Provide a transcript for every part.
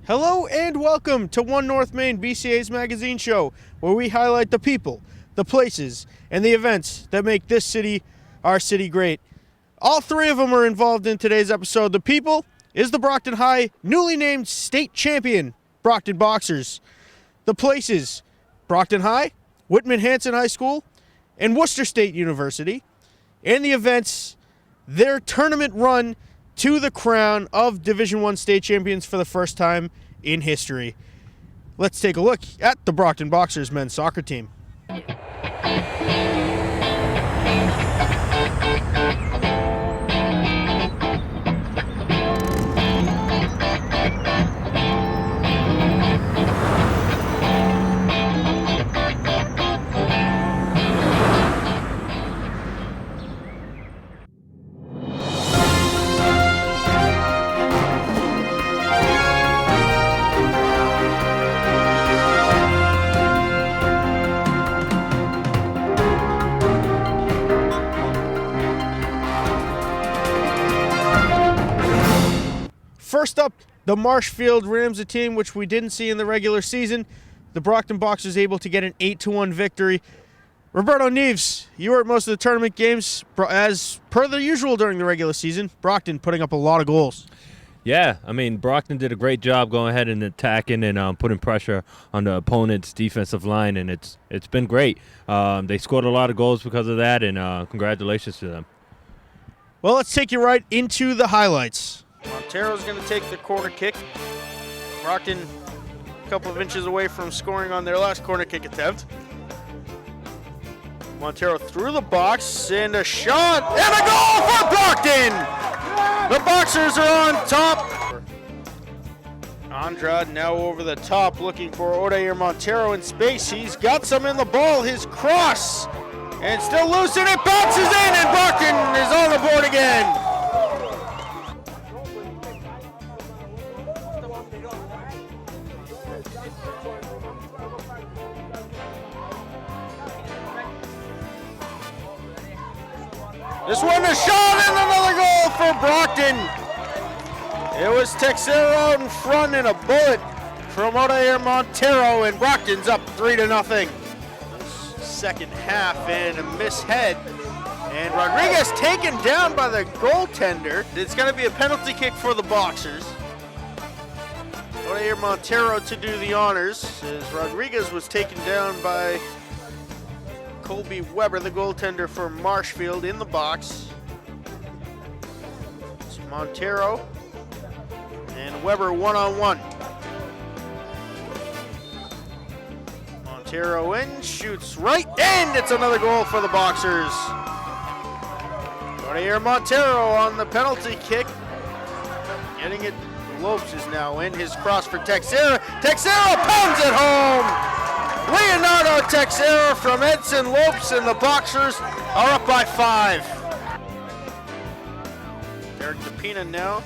Hello and welcome to One North Maine BCA's magazine show, where we highlight the people, the places, and the events that make this city, our city, great. All three of them are involved in today's episode. The people is the Brockton High newly named state champion, Brockton Boxers. The places, Brockton High, Whitman Hanson High School, and Worcester State University. And the events, their tournament run to the crown of Division I state champions for the first time in history. Let's take a look at the Brockton Boxers men's soccer team. First up, the Marshfield Rams, a team which we didn't see in the regular season. The Brockton Boxers able to get an 8-1 victory. Roberto Neves, you were at most of the tournament games as per the usual during the regular season. Brockton putting up a lot of goals. Yeah, I mean, Brockton did a great job going ahead and attacking and putting pressure on the opponent's defensive line, and it's been great. They scored a lot of goals because of that, and congratulations to them. Well, let's take you right into the highlights. Montero's going to take the corner kick. Brockton a couple of inches away from scoring on their last corner kick attempt. Montero through the box and a shot and a goal for Brockton! The Boxers are on top. Andrade now over the top looking for Odair Montero in space. He's got some in the ball. His cross and still loose and it bounces in and Brockton is on the board again. This one a shot and another goal for Brockton. It was Texera out in front and a bullet from Odair Montero, and Brockton's up 3-0. Second half and a mishead. And Rodriguez taken down by the goaltender. It's going to be a penalty kick for the Boxers. Odair Montero to do the honors as Rodriguez was taken down by Colby Weber, the goaltender for Marshfield, in the box. It's Montero and Weber one-on-one. Montero in, shoots right, and it's another goal for the Boxers. Odair Montero on the penalty kick. Getting it, Lopes is now in, his cross for Texera. Texera pounds it home! Leonardo Texera from Edson Lopes, and the Boxers are up by 5. Derek DePina now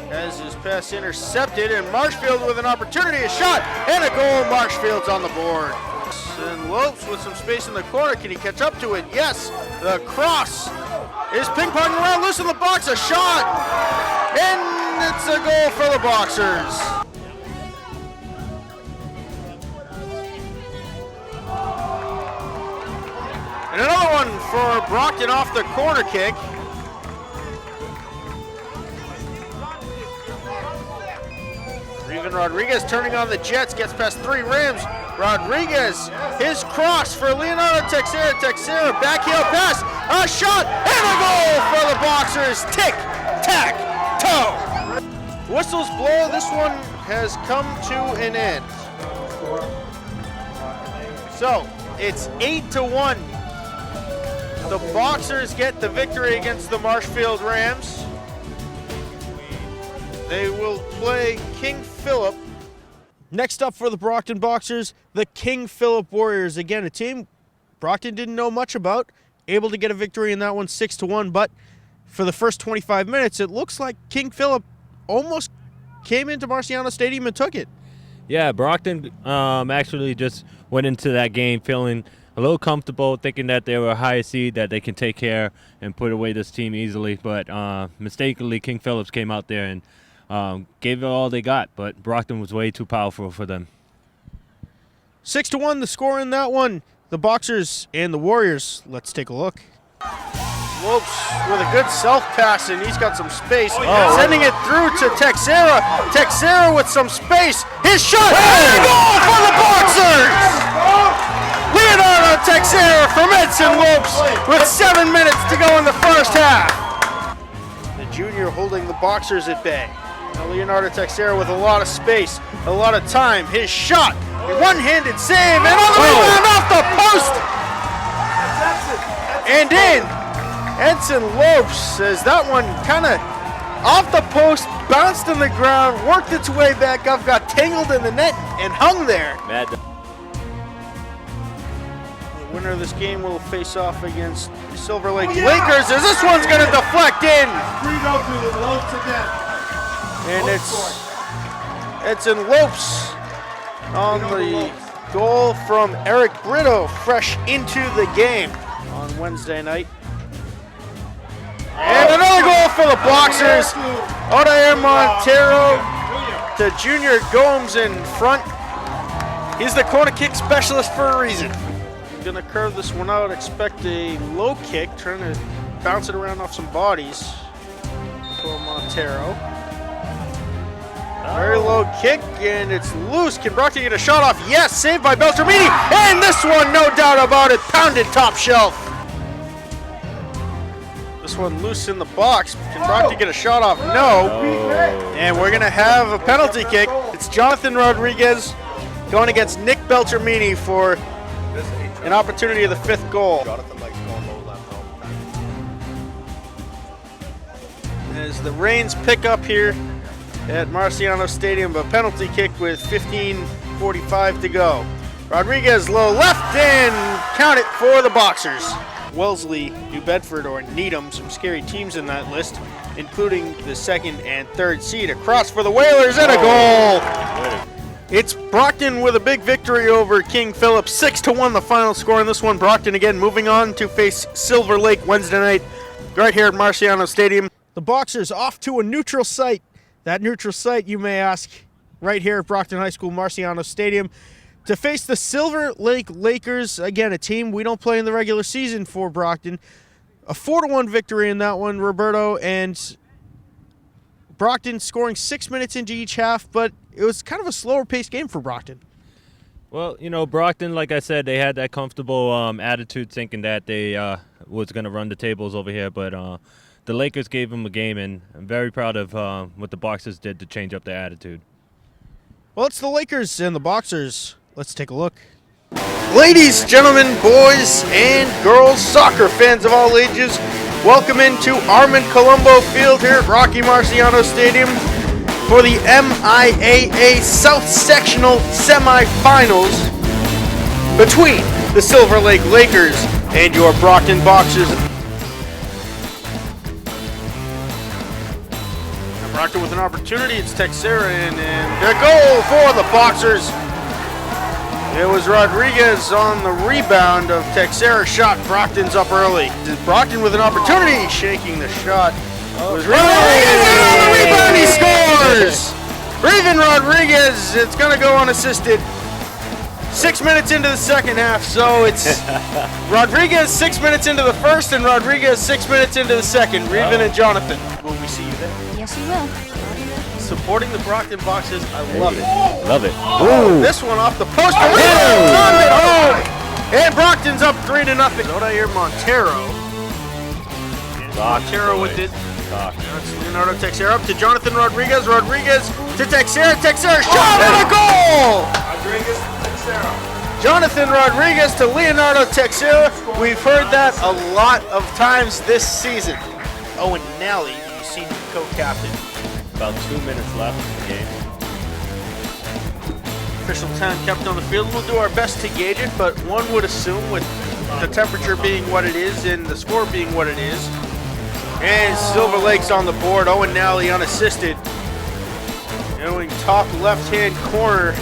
has his pass intercepted, and Marshfield with an opportunity, a shot, and a goal. Marshfield's on the board. And Lopes with some space in the corner. Can he catch up to it? Yes. The cross is ping-ponging around, loose in the box, a shot, and it's a goal for the Boxers. And another one for Brockton off the corner kick. Revan Rodriguez turning on the Jets, gets past 3 Rams. Rodriguez, his cross for Leonardo Texera. Texera, backheel pass, a shot, and a goal for the Boxers. Tick, tack, toe. Whistles blow, this one has come to an end. So, it's 8-1. The Boxers get the victory against the Marshfield Rams. They will play King Philip. Next up for the Brockton Boxers, the King Philip Warriors. Again, a team Brockton didn't know much about. Able to get a victory in that one 6-1, but for the first 25 minutes, it looks like King Philip almost came into Marciano Stadium and took it. Yeah, Brockton actually just went into that game feeling a little comfortable, thinking that they were a higher seed, that they can take care and put away this team easily. But mistakenly, King Phillips came out there and gave it all they got, but Brockton was way too powerful for them. 6-1 the score in that one. The Boxers and the Warriors. Let's take a look. Lopes with a good self-pass, and he's got some space. Sending it through to Texera. Texera with some space. His shot! And a goal for the Boxers! Leonardo Texera from Edson Lopes with 7 minutes to go in the first half. The junior holding the Boxers at bay. Now Leonardo Texera with a lot of space, a lot of time. His shot, a one-handed save, and on the rebound off the post! And in. Edson Lopes says that one kind of off the post, bounced on the ground, worked its way back up, got tangled in the net, and hung there. The winner of this game will face off against the Silver Lake Lakers as this one's going to deflect in. And it's Edson Lopes on the goal from Eric Brito, fresh into the game on Wednesday night. And another goal for the Boxers. Odair Montero to Junior Gomes in front. He's the corner kick specialist for a reason. Gonna curve this one out, expect a low kick, trying to bounce it around off some bodies for Montero. Very low kick, and it's loose. Can Brockton get a shot off? Yes, saved by Beltramini. And this one, no doubt about it, pounded top shelf. This one loose in the box. Can Brockton get a shot off? No. And we're going to have a penalty kick. It's Jonathan Rodriguez going against Nick Beltramini for an opportunity of the fifth goal. As the rains pick up here at Marciano Stadium, a penalty kick with 15:45 to go. Rodriguez low left and count it for the Boxers. Wellesley, New Bedford, or Needham, some scary teams in that list, including the second and third seed. Across for the Whalers and a goal! It's Brockton with a big victory over King Philip. 6-1 the final score in this one. Brockton again moving on to face Silver Lake Wednesday night right here at Marciano Stadium. The Boxers off to a neutral site. That neutral site, you may ask, right here at Brockton High School, Marciano Stadium, to face the Silver Lake Lakers. Again, a team we don't play in the regular season for Brockton. A 4-1 victory in that one, Roberto, and Brockton scoring 6 minutes into each half, but it was kind of a slower paced game for Brockton. Well, you know, Brockton, like I said, they had that comfortable attitude, thinking that they was going to run the tables over here, but the Lakers gave them a game, and I'm very proud of what the Boxers did to change up their attitude. Well, it's the Lakers and the Boxers. Let's take a look. Ladies, gentlemen, boys, and girls, soccer fans of all ages, welcome into Armand Colombo Field here at Rocky Marciano Stadium for the MIAA South Sectional semifinals between the Silver Lake Lakers and your Brockton Boxers. And Brockton with an opportunity. It's Texera and the goal for the Boxers. It was Rodriguez on the rebound of Texera's shot. Brockton's up early. Brockton with an opportunity, shaking the shot. It was Rodriguez, and on the rebound he scores! Raven Rodriguez, it's going to go unassisted. 6 minutes into the second half, so it's Rodriguez 6 minutes into the first and Rodriguez 6 minutes into the second. Raven and Jonathan, will we see you there? Yes, you will. Supporting the Brockton Boxers, I love it. Love it. Ooh. This one off the post. Turned it home. And Brockton's up 3-0. Odair Montero. Montero with it. That's Leonardo Texera up to Jonathan Rodriguez. Rodriguez to Texera. Texera shot and a goal! Rodriguez to Texera. Jonathan Rodriguez to Leonardo Texera. We've heard that a lot of times this season. Owen Nally, the senior co-captain. About 2 minutes left in the game. Official time kept on the field. We'll do our best to gauge it, but one would assume with the temperature being what it is and the score being what it is. And Silver Lake's on the board. Owen Nally unassisted. Going top left-hand corner.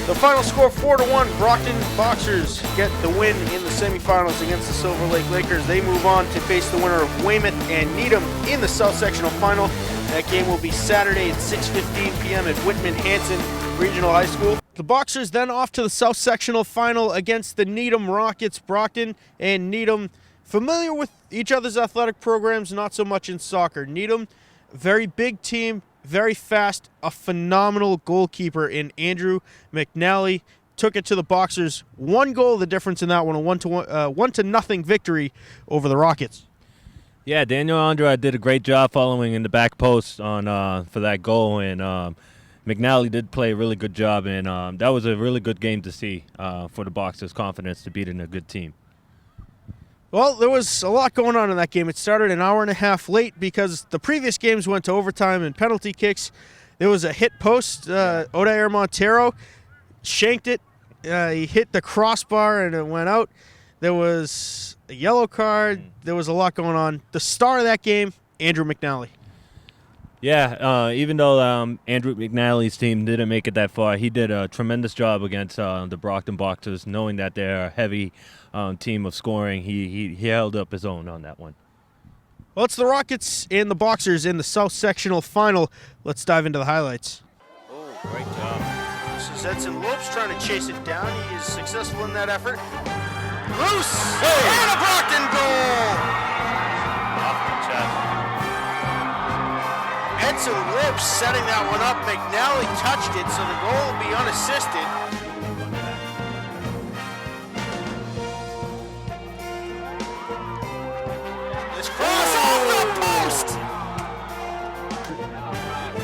The final score 4-1. Brockton Boxers get the win in the semifinals against the Silver Lake Lakers. They move on to face the winner of Weymouth and Needham in the South Sectional Final That game will be Saturday at 6:15 p.m. at Whitman-Hanson Regional High School. The Boxers then off to the South Sectional Final against the Needham Rockets. Brockton and Needham familiar with each other's athletic programs, not so much in soccer. Needham, very big team, very fast, a phenomenal goalkeeper in Andrew McNally. Took it to the Boxers. 1 goal the difference in that one, a 1-0 victory over the Rockets. Yeah, Daniel Andrade did a great job following in the back post on for that goal, and McNally did play a really good job, and that was a really good game to see for the Boxers' confidence to beat in a good team. Well, there was a lot going on in that game. It started an hour and a half late because the previous games went to overtime and penalty kicks. There was a hit post. Odair Montero shanked it. He hit the crossbar and it went out. There was a yellow card. There was a lot going on. The star of that game, Andrew McNally. Yeah, even though Andrew McNally's team didn't make it that far, he did a tremendous job against the Brockton Boxers, knowing that they're a heavy team of scoring. He held up his own on that one. Well, it's the Rockets and the Boxers in the South Sectional Final. Let's dive into the highlights. Oh, great job. This is Edson Lopes trying to chase it down. He is successful in that effort. Loose! Hey! And a Brockton goal! Off the chest. Edson Lopes setting that one up. McNally touched it, so the goal will be unassisted. This cross off the post!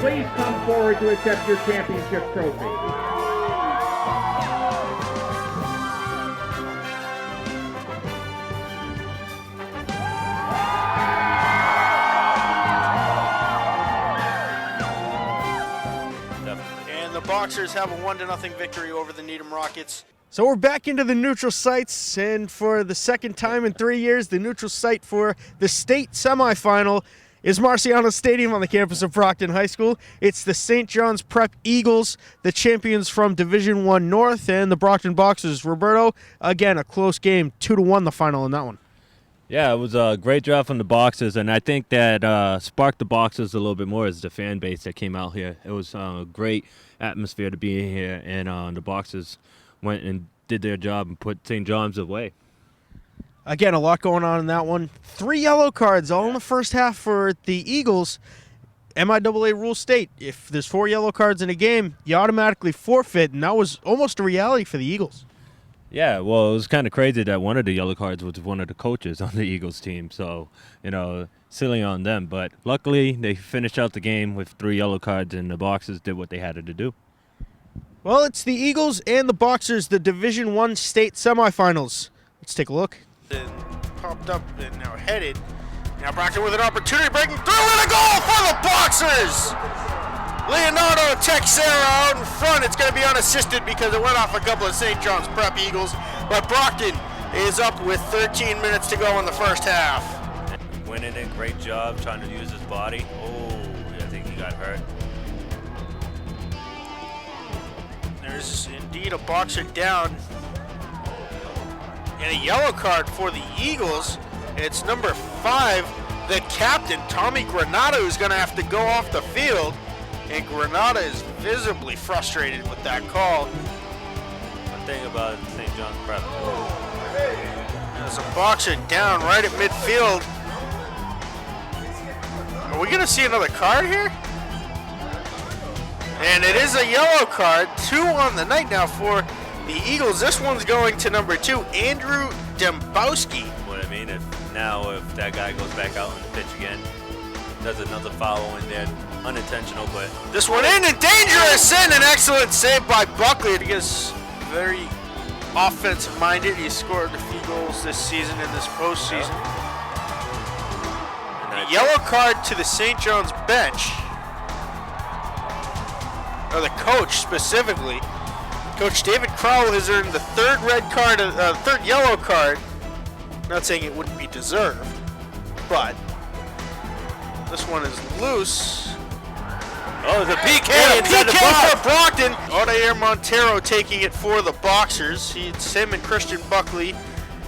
Please come forward to accept your championship trophy. And the Boxers have a 1-0 victory over the Needham Rockets. So we're back into the neutral sites, and for the second time in 3 years, the neutral site for the state semifinal is Marciano Stadium on the campus of Brockton High School. It's the St. John's Prep Eagles, the champions from Division I North, and the Brockton Boxers. Roberto, again, a close game, 2-1 the final in that one. Yeah, it was a great job from the Boxers, and I think that sparked the Boxers a little bit more as the fan base that came out here. It was a great atmosphere to be here, and the Boxers went and did their job and put St. John's away. Again, a lot going on in that one. 3 yellow cards all in the first half for the Eagles. MIAA rule state, if there's 4 yellow cards in a game, you automatically forfeit, and that was almost a reality for the Eagles. Yeah, well, it was kind of crazy that one of the yellow cards was one of the coaches on the Eagles team. So, silly on them. But luckily, they finished out the game with 3 yellow cards, and the Boxers did what they had to do. Well, it's the Eagles and the Boxers, the Division I state semifinals. Let's take a look. And popped up and now headed. Now Brockton with an opportunity, breaking through, and a goal for the Boxers! Leonardo Texera out in front. It's going to be unassisted because it went off a couple of St. John's Prep Eagles. But Brockton is up with 13 minutes to go in the first half. Winning it, great job, trying to use his body. Oh, I think he got hurt. There's indeed a Boxer down. And a yellow card for the Eagles. It's number 5, the captain, Tommy Granada, who's going to have to go off the field. And Granada is visibly frustrated with that call. One thing about St. John's Prep. There's a Boxer down right at midfield. Are we going to see another card here? And it is a yellow card. 2 on the night now for the Eagles. This one's going to number 2, Andrew Dembowski. What I mean, if that guy goes back out on the pitch again, does another foul in there, unintentional, but This one in and dangerous, and an excellent save by Buckley. He is very offensive-minded. He's scored a few goals this season in this postseason. A yellow card to the St. John's bench, or the coach specifically. Coach David Crowell has earned the third third yellow card. Not saying it wouldn't be deserved, but this one is loose. oh, the PK And a inside the PK box. for Brockton. Odair Montero taking it for the Boxers. It's him and Christian Buckley.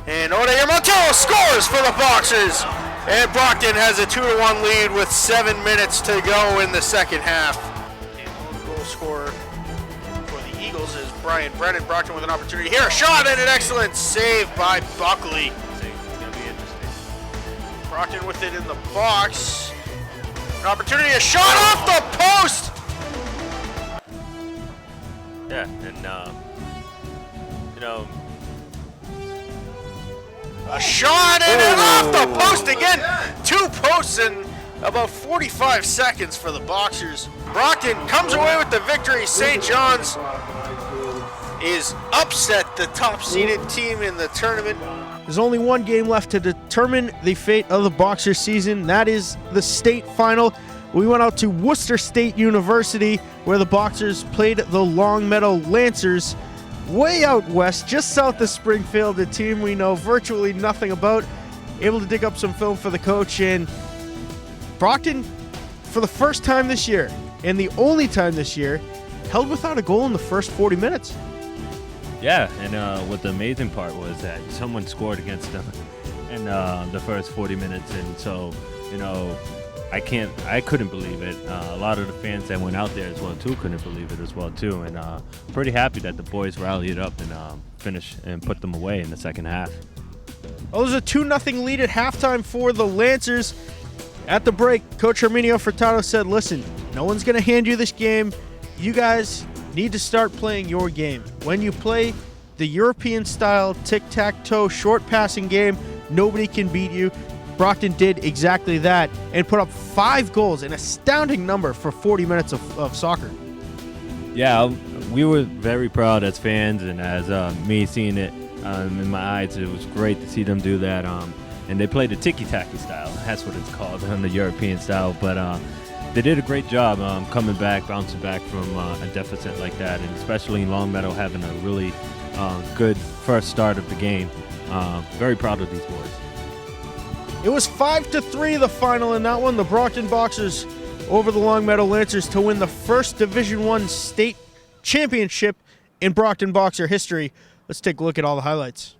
And Odair Montero scores for the Boxers. And Brockton has a 2-1 lead with 7 minutes to go in the second half. And the goal scorer for the Eagles is Brian Brennan. Brockton with an opportunity here. A shot and an excellent save by Buckley. It's gonna be interesting. Brockton with it in the box. An opportunity, a shot off the post! Yeah, and you know, A shot and it off the post again. 2 posts in about 45 seconds for the Boxers. Brockton comes away with the victory. St. John's is upset the top-seeded team in the tournament. There's only one game left to determine the fate of the Boxers season. That is the state final. We went out to Worcester State University where the Boxers played the Longmeadow Lancers. Way out west, just south of Springfield, a team we know virtually nothing about. Able to dig up some film for the coach, and Brockton, for the first time this year, and the only time this year, held without a goal in the first 40 minutes. yeah, and what the amazing part was that someone scored against them in the first 40 minutes, and so, you know, I couldn't believe it. A lot of the fans that went out there as well too couldn't believe it as well too, and pretty happy that the boys rallied up and finished and put them away in the second half. Well, there's a 2-0 lead at halftime for the Lancers. At the break, Coach Herminio Furtado said, listen, no one's going to hand you this game. You guys need to start playing your game. When you play the European-style tic-tac-toe short passing game, nobody can beat you. Brockton did exactly that and put up 5 goals, an astounding number for 40 minutes of soccer. Yeah, we were very proud as fans, and as me seeing it in my eyes, it was great to see them do that. And they played the tiki-taka style. That's what it's called, the European style. But they did a great job coming back, bouncing back from a deficit like that, and especially in Longmeadow having a really good first start of the game. Very proud of these boys. It was 5-3 the final in that one. The Brockton Boxers over the Longmeadow Lancers to win the first Division I state championship in Brockton Boxer history. Let's take a look at all the highlights.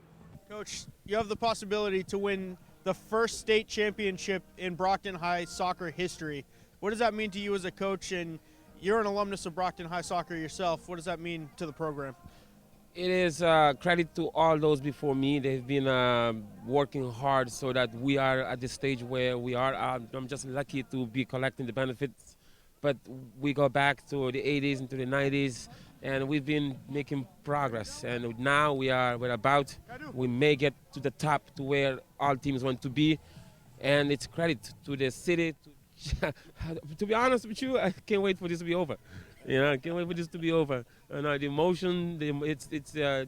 Coach, you have the possibility to win the first state championship in Brockton High soccer history. What does that mean to you as a coach? And you're an alumnus of Brockton High soccer yourself. What does that mean to the program? It is credit to all those before me. They've been working hard so that we are at the stage where we are. I'm just lucky to be collecting the benefits. But we go back to the 80s and to the 90s, and we've been making progress. And now we may get to the top, to where all teams want to be. And it's credit to the city. To be honest with you, I can't wait for this to be over. You know, I can't wait for this to be over. The emotion, the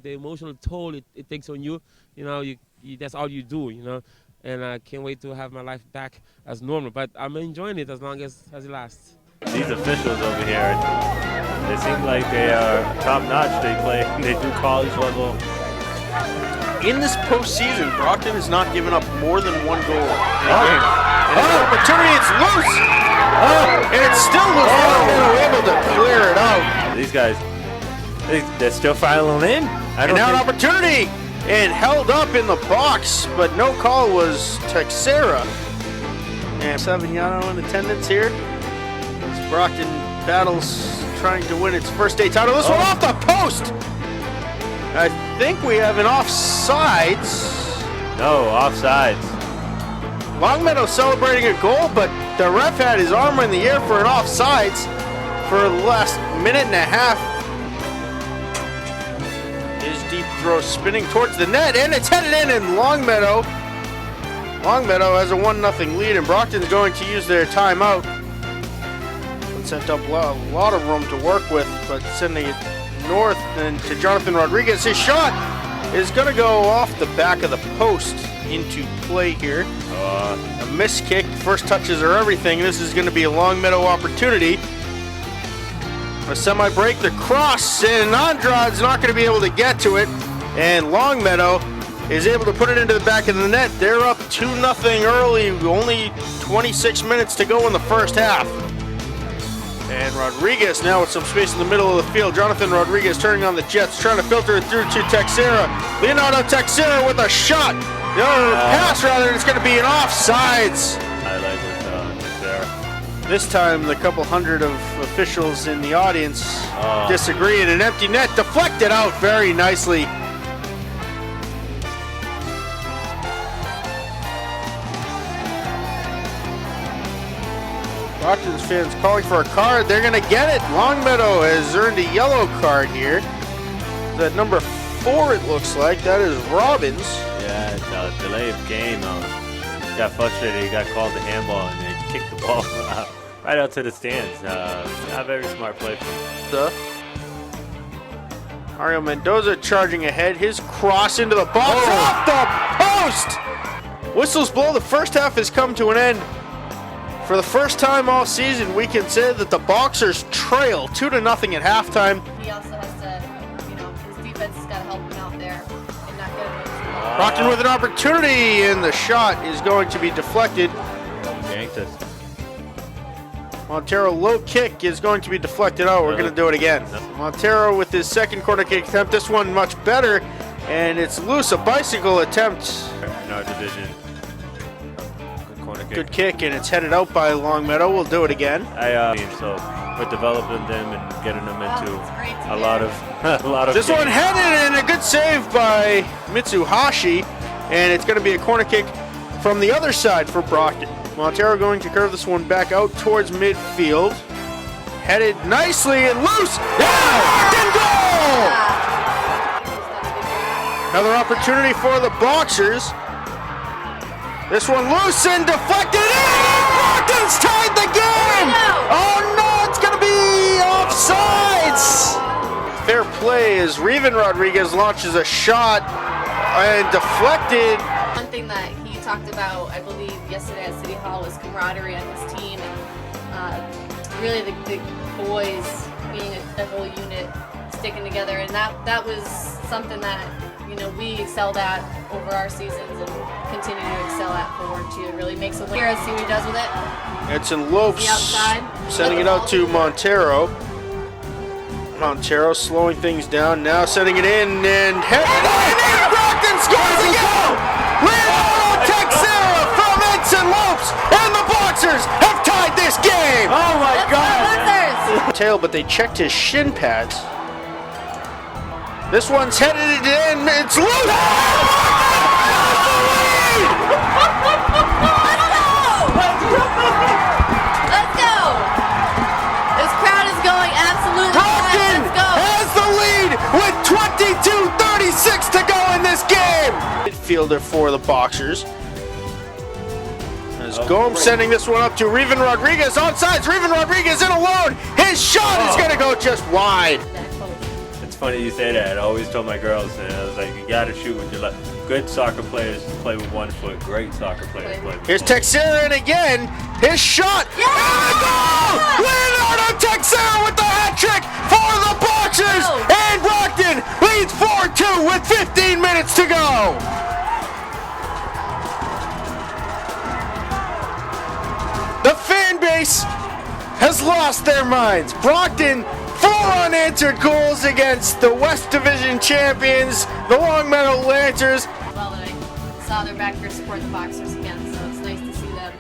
emotional toll it takes on you. You know, that's all you do. You know, and I can't wait to have my life back as normal. But I'm enjoying it as long as it lasts. These officials over here, they seem like they are top notch. They do college level. In this postseason, Brockton has not given up more than 1 goal. And an opportunity, it's loose! And it's still loose. They're able to clear it out. These guys, they're still filing in. And now an opportunity, and held up in the box, but no call was Texera. And Savignano in attendance here. As Brockton battles trying to win its first state title. This one off the post! I think we have an offsides. No, offsides. Longmeadow celebrating a goal, but the ref had his arm in the air for an offsides for the last minute and a half. His deep throw spinning towards the net, and it's headed in Longmeadow. Longmeadow has a 1-0 lead, and Brockton's going to use their timeout. And sent up a lot of room to work with, but sending it north and to Jonathan Rodriguez. His shot is going to go off the back of the post into play here. A missed kick. First touches are everything. This is going to be a Longmeadow opportunity. A semi-break, the cross, and Andrade's not going to be able to get to it. And Longmeadow is able to put it into the back of the net. They're up 2-0 early. Only 26 minutes to go in the first half. And Rodriguez now with some space in the middle of the field. Jonathan Rodriguez turning on the Jets, trying to filter it through to Texera. Leonardo Texera with a shot. pass rather, it's going to be an offsides. Highlight with Texera. This time, the couple hundred of officials in the audience disagree, and an empty net deflected out very nicely. Brockton's fans calling for a card. They're going to get it. Longmeadow has earned a yellow card here. That number 4, it looks like. That is Robbins. Yeah, it's a delay of game. Got frustrated. He got called the handball and they kicked the ball right out to the stands. Not a very smart play. Mario Mendoza charging ahead. His cross into the box. Off the post! Whistles blow. The first half has come to an end. For the first time all season, we can say that the Boxers trail 2-0 at halftime. He also has to, his defense has got to help him out there and not get him. Brockton with an opportunity, and the shot is going to be deflected. Yanked us. Montero low kick is going to be deflected out. We're going to do it again. Montero with his second corner kick attempt. This one much better, and it's loose. A bicycle attempt. In our division. Corner kick. Good kick, and it's headed out by Longmeadow. We'll do it again. So we're developing them and getting them into a lot of This games. one headed, and a good save by Mitsuhashi, and it's going to be a corner kick from the other side for Brockton. Montero going to curve this one back out towards midfield. Headed nicely and loose. Yeah! Goal! Another opportunity for the Boxers. This one loose and deflected. Brockton's tied the game! Oh no, it's going to be offsides! Fair play as Reven Rodriguez launches a shot and deflected. One thing that he talked about, I believe, yesterday at City Hall was camaraderie on his team and really the boys being a whole unit, sticking together, and that was something that we excelled at over our seasons and continue to excel at forward to really makes a win. Here, let's see what he does with it. Edson Lopes The outside. sending it out to Montero. Montero slowing things down, now sending it in and heading. Brockton scores again! Leonardo Texera from Edson Lopes, and the Boxers have tied this game! Oh my God! Tail, but they checked his shin pads. This one's headed in, it's loose! Let's go! This crowd is going absolutely Brockton wild. Let's go! has the lead with 22:36 to go in this game. Midfielder for the Boxers. As Gomes sending this one up to Reven Rodriguez on sides. Reven Rodriguez in alone. His shot is going to go just wide. It's funny you say that. I always told my girls, I was like, you gotta shoot with your left. Good soccer players play with one foot. Great soccer players play with Here's Texera in again. His shot. Yeah! And a goal! Leonardo Texera with the hat trick for the Boxers. Oh. And Brockton leads 4-2 with 15 minutes to go. The fan base has lost their minds. Brockton, 4 unanswered goals against the West Division champions, the Longmeadow Lancers. Well, that I saw their back here support the Boxers again, so it's nice to see them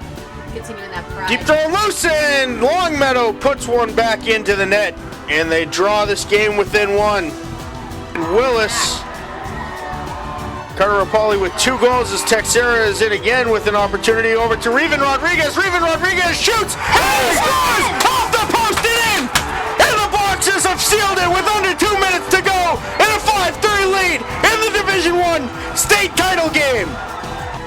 continuing that pride. Deep throw loose, and Longmeadow puts one back into the net, and they draw this game within 1. Willis, Carter Rapali with 2 goals as Texera is in again with an opportunity over to Reven Rodriguez. Reven Rodriguez shoots and scores off the post and in! And the Boxers have sealed it with under 2 minutes to go in a 5-3 lead in the Division I state title game.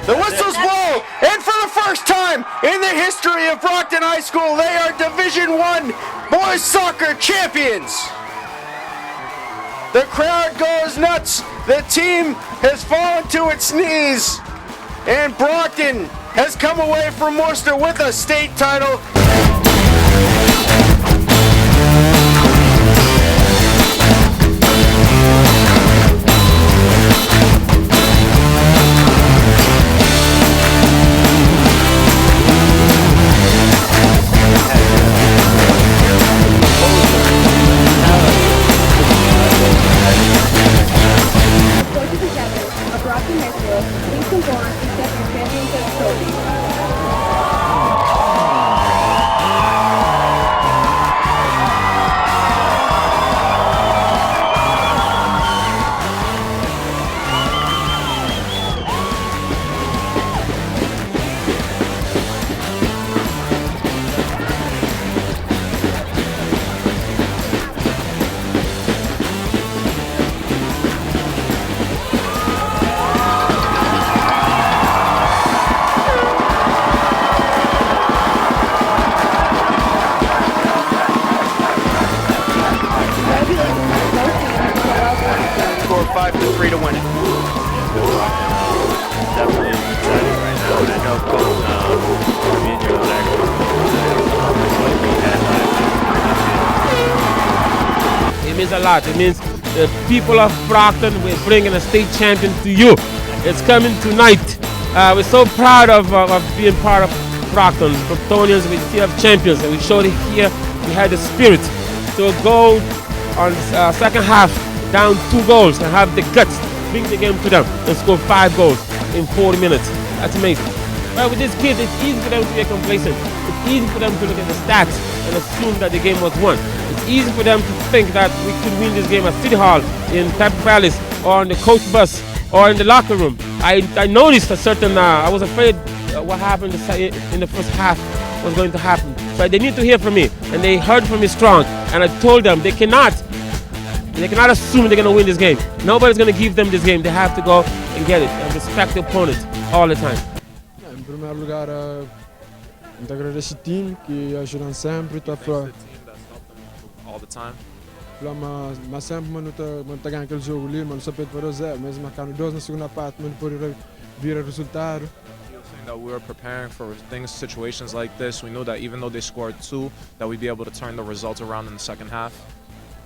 The whistles blow, and for the first time in the history of Brockton High School, they are Division I boys soccer champions. The crowd goes nuts. The team has fallen to its knees, and Brockton has come away from Worcester with a state title. Coaches and captains of Brockton High School, please come forward score of 5-3 to win it. Definitely excited right now. And I know Coach Trevino was actually It means a lot. It means the people of Brockton, we're bringing a state champion to you. It's coming tonight. We're so proud of being part of Brockton. Brocktonians, we still have champions, and we showed it here. We had the spirit to go on second half down 2 goals and have the guts to bring the game to them and score 5 goals in 40 minutes. That's amazing. But with these kids, it's easy for them to get complacent. It's easy for them to look at the stats and assume that the game was won. It's easy for them to think that we could win this game at City Hall, in Pep Palace, or on the coach bus, or in the locker room. I noticed a certain, I was afraid what happened in the first half was going to happen. But they need to hear from me, and they heard from me strong. And I told them they cannot assume they're going to win this game. Nobody's going to give them this game. They have to go and get it and respect the opponent all the time. Em primeiro lugar, muito agradeço ao time que ajudam sempre, all the time. mas sempre não tá ganhando aquele jogo ali, mas só pede para 0, mas marcando 2 na segunda parte, mas não pode vir o resultado. Saying that we were preparing for situations like this. We knew that even though they scored 2, that we'd be able to turn the result around in the second half.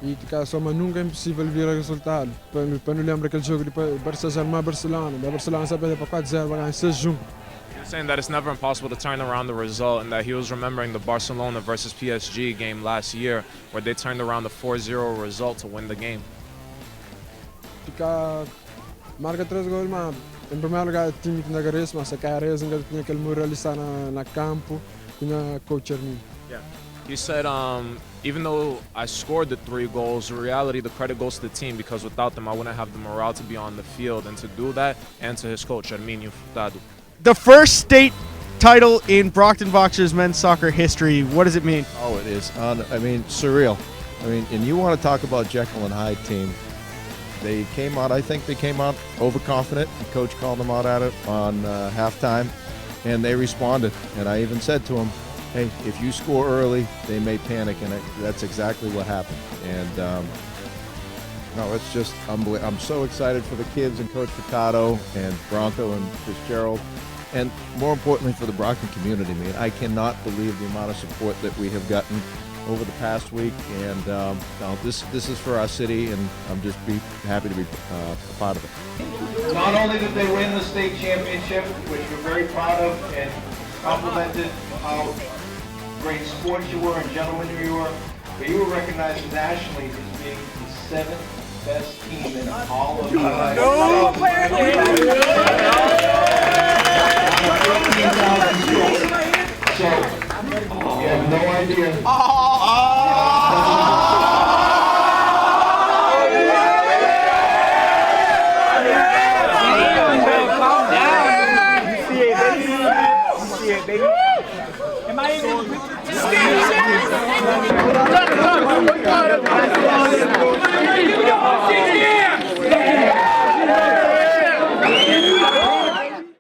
E só mas nunca é impossível vir o resultado. Para não lembrar aquele jogo de Barcelona, a Barcelona só perde para 4-0, vai ganhar 6-1. Saying that it's never impossible to turn around the result, and that he was remembering the Barcelona versus PSG game last year, where they turned around the 4-0 result to win the game. Marca 3 gols, mas em primeiro lugar o time que não agradeço, mas a Carrez ainda tinha aquele moralista na campo, tinha coach Armin. Yeah. He said, even though I scored the 3 goals, in reality the credit goes to the team, because without them I wouldn't have the morale to be on the field, and to do that, and to his coach Arminio Furtado. The first state title in Brockton Boxers men's soccer history. What does it mean? Oh, it is. I mean, surreal. I mean, and you want to talk about Jekyll and Hyde team. They came out, I think they came out overconfident. The coach called them out at it on halftime, and they responded. And I even said to them, hey, if you score early, they may panic, and that's exactly what happened. And no, it's just unbelievable. I'm so excited for the kids and Coach Furtado and Bronco and Fitzgerald. And more importantly for the Brockton community, man. I cannot believe the amount of support that we have gotten over the past week. And no, this is for our city, and I'm just happy to be a part of it. Not only did they win the state championship, which we're very proud of, and complimented how great sports you were and gentlemen you were, but you were recognized nationally as being the 7th best team in all of So, you have no idea